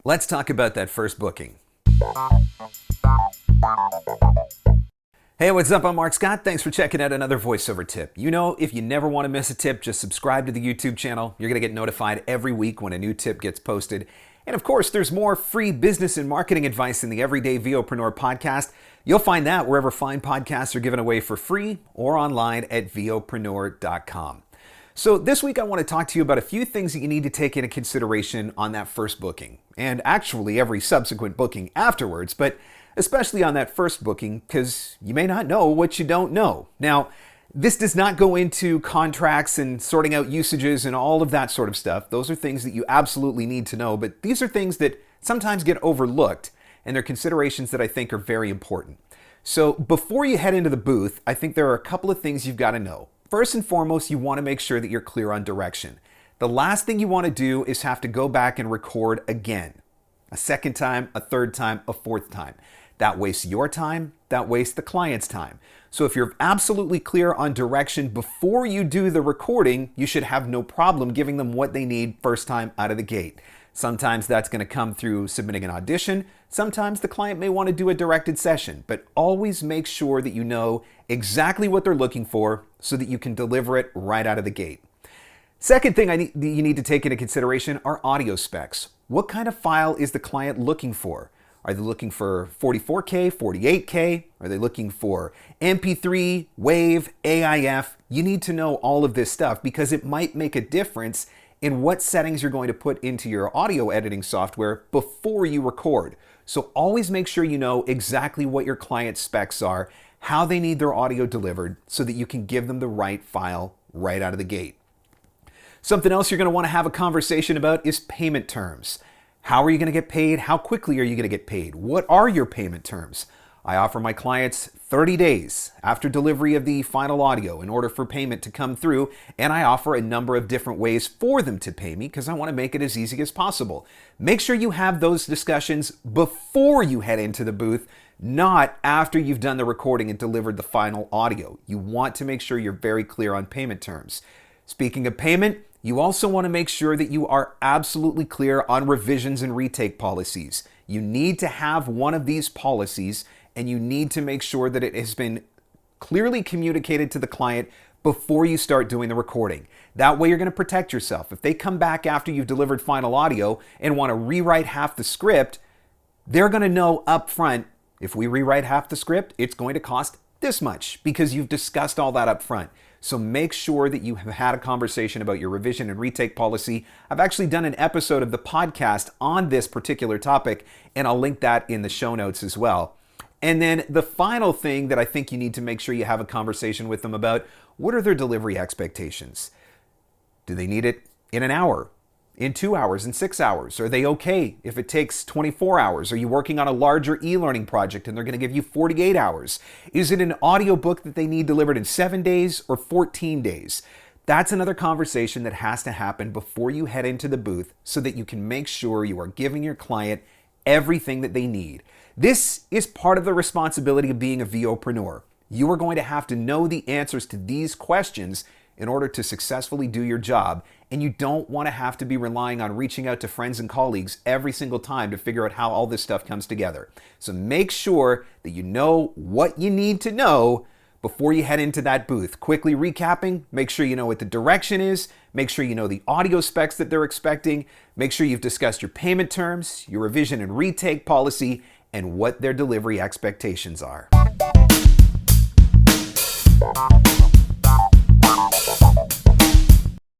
Let's talk about that first booking. Hey, what's up? I'm Mark Scott. Thanks for checking out another voiceover tip. You know, if you never want to miss a tip, just subscribe to the YouTube channel. You're going to get notified every week when a new tip gets posted. And of course, there's more free business and marketing advice in the Everyday VOpreneur podcast. You'll find that wherever fine podcasts are given away for free or online at VOpreneur.com. So this week I want to talk to you about a few things that you need to take into consideration on that first booking, and actually every subsequent booking afterwards, but especially on that first booking because you may not know what you don't know. Now, this does not go into contracts and sorting out usages and all of that sort of stuff. Those are things that you absolutely need to know, but these are things that sometimes get overlooked, and they're considerations that I think are very important. So before you head into the booth, I think there are a couple of things you've got to know. First and foremost, you want to make sure that you're clear on direction. The last thing you want to do is have to go back and record again. A second time, a third time, a fourth time. That wastes your time, that wastes the client's time. So if you're absolutely clear on direction before you do the recording, you should have no problem giving them what they need first time out of the gate. Sometimes that's going to come through submitting an audition. Sometimes the client may want to do a directed session, but always make sure that you know exactly what they're looking for so that you can deliver it right out of the gate. Second thing you need to take into consideration are audio specs. What kind of file is the client looking for? Are they looking for 44K, 48K? Are they looking for MP3, WAV, AIF? You need to know all of this stuff because it might make a difference in what settings you're going to put into your audio editing software before you record. So always make sure you know exactly what your client's specs are, how they need their audio delivered, so that you can give them the right file right out of the gate. Something else you're going to want to have a conversation about is payment terms. How are you going to get paid? How quickly are you going to get paid? What are your payment terms? I offer my clients 30 days after delivery of the final audio in order for payment to come through, and I offer a number of different ways for them to pay me because I want to make it as easy as possible. Make sure you have those discussions before you head into the booth, not after you've done the recording and delivered the final audio. You want to make sure you're very clear on payment terms. Speaking of payment, you also want to make sure that you are absolutely clear on revisions and retake policies. You need to have one of these policies, and you need to make sure that it has been clearly communicated to the client before you start doing the recording. That way you're going to protect yourself. If they come back after you've delivered final audio and want to rewrite half the script, they're going to know up front, if we rewrite half the script, it's going to cost this much because you've discussed all that up front. So make sure that you have had a conversation about your revision and retake policy. I've actually done an episode of the podcast on this particular topic, and I'll link that in the show notes as well. And then the final thing that I think you need to make sure you have a conversation with them about, what are their delivery expectations? Do they need it in an hour, in 2 hours, in 6 hours? Are they okay if it takes 24 hours? Are you working on a larger e-learning project and they're going to give you 48 hours? Is it an audiobook that they need delivered in 7 days or 14 days? That's another conversation that has to happen before you head into the booth so that you can make sure you are giving your client everything that they need. This is part of the responsibility of being a VOpreneur. You are going to have to know the answers to these questions in order to successfully do your job, and you don't want to have to be relying on reaching out to friends and colleagues every single time to figure out how all this stuff comes together. So make sure that you know what you need to know before you head into that booth. Quickly recapping, make sure you know what the direction is, make sure you know the audio specs that they're expecting, make sure you've discussed your payment terms, your revision and retake policy, and what their delivery expectations are.